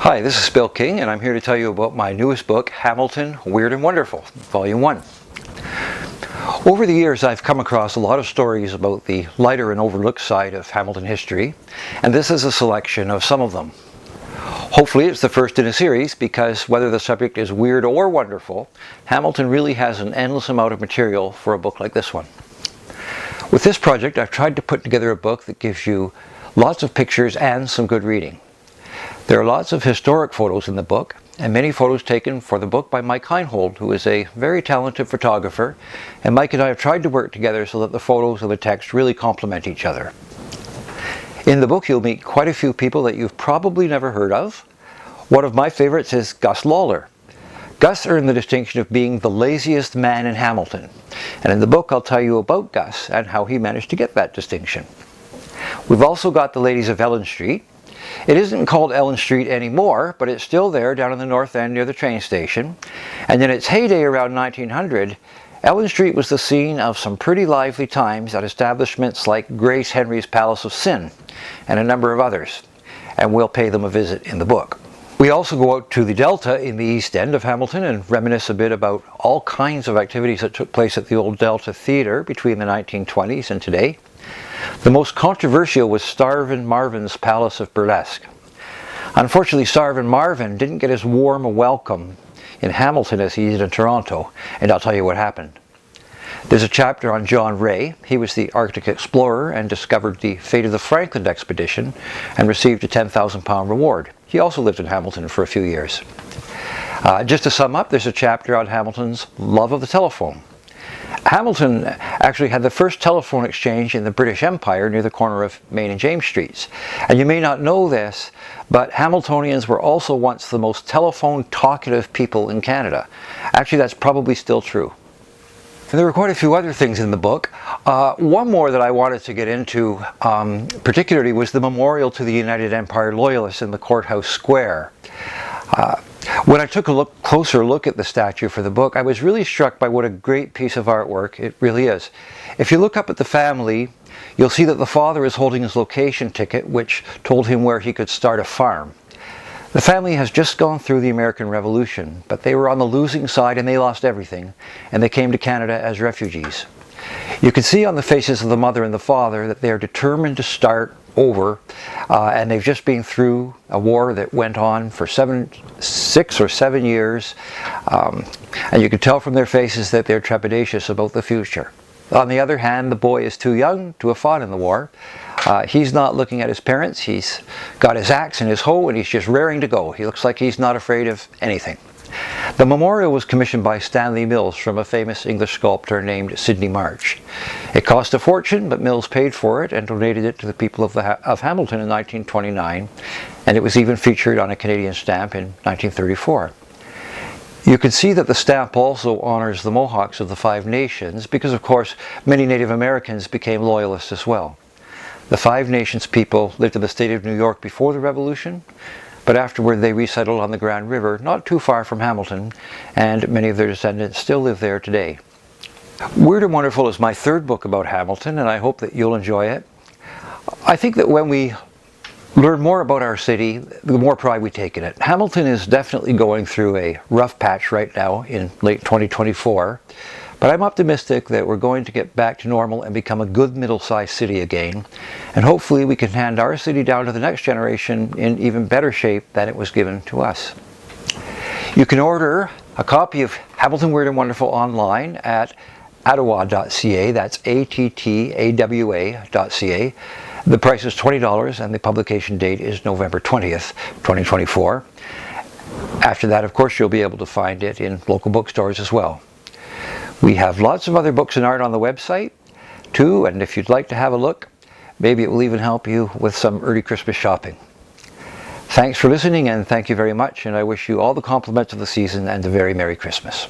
Hi, this is Bill King, and I'm here to tell you about my newest book, Hamilton, Weird and Wonderful, Volume 1. Over the years, I've come across a lot of stories about the lighter and overlooked side of Hamilton history, and this is a selection of some of them. Hopefully it's the first in a series, because whether the subject is weird or wonderful, Hamilton really has an endless amount of material for a book like this one. With this project, I've tried to put together a book that gives you lots of pictures and some good reading. There are lots of historic photos in the book, and many photos taken for the book by Mike Heinhold, who is a very talented photographer, and Mike and I have tried to work together so that the photos and the text really complement each other. In the book you'll meet quite a few people that you've probably never heard of. One of my favorites is Gus Lawlor. Gus earned the distinction of being the laziest man in Hamilton, and in the book I'll tell you about Gus and how he managed to get that distinction. We've also got the ladies of Ellen Street. It isn't called Ellen Street anymore, but it's still there down in the north end near the train station. And in its heyday around 1900, Ellen Street was the scene of some pretty lively times at establishments like Grace Henry's Palace of Sin and a number of others, and we'll pay them a visit in the book. We also go out to the Delta in the east end of Hamilton and reminisce a bit about all kinds of activities that took place at the old Delta Theatre between the 1920s and today. The most controversial was Starvin Marvin's Palace of Burlesque. Unfortunately, Starvin Marvin didn't get as warm a welcome in Hamilton as he did in Toronto, and I'll tell you what happened. There's a chapter on John Rae. He was the Arctic explorer and discovered the fate of the Franklin expedition and received a £10,000 reward. He also lived in Hamilton for a few years. Just to sum up, there's a chapter on Hamilton's love of the telephone. Hamilton actually had the first telephone exchange in the British Empire near the corner of Main and James Streets. And you may not know this, but Hamiltonians were also once the most telephone talkative people in Canada. Actually, that's probably still true. And there were quite a few other things in the book. One more that I wanted to get into particularly was the memorial to the United Empire Loyalists in the courthouse square. When I took a closer look at the statue for the book, I was really struck by what a great piece of artwork it really is. If you look up at the family, you'll see that the father is holding his location ticket, which told him where he could start a farm. The family has just gone through the American Revolution, but they were on the losing side and they lost everything, and they came to Canada as refugees. You can see on the faces of the mother and the father that they are determined to start over, and they've just been through a war that went on for 6 or 7 years, and you can tell from their faces that they're trepidatious about the future. On the other hand, the boy is too young to have fought in the war. He's not looking at his parents. He's got his axe and his hoe, and he's just raring to go. He looks like he's not afraid of anything. The memorial was commissioned by Stanley Mills from a famous English sculptor named Sidney March. It cost a fortune, but Mills paid for it and donated it to the people of Hamilton in 1929, and it was even featured on a Canadian stamp in 1934. You can see that the stamp also honors the Mohawks of the Five Nations because, of course, many Native Americans became Loyalists as well. The Five Nations people lived in the state of New York before the Revolution, but afterward they resettled on the Grand River, not too far from Hamilton, and many of their descendants still live there today. Weird and Wonderful is my third book about Hamilton, and I hope that you'll enjoy it. I think that when we learn more about our city, the more pride we take in it. Hamilton is definitely going through a rough patch right now in late 2024, but I'm optimistic that we're going to get back to normal and become a good middle-sized city again, and hopefully we can hand our city down to the next generation in even better shape than it was given to us. You can order a copy of Hamilton Weird and Wonderful online at attawa.ca, that's ATTAWA.ca. The price is $20 and the publication date is November 20th, 2024. After that, of course, you'll be able to find it in local bookstores as well. We have lots of other books and art on the website too, and if you'd like to have a look, maybe it will even help you with some early Christmas shopping. Thanks for listening, and thank you very much, and I wish you all the compliments of the season and a very Merry Christmas.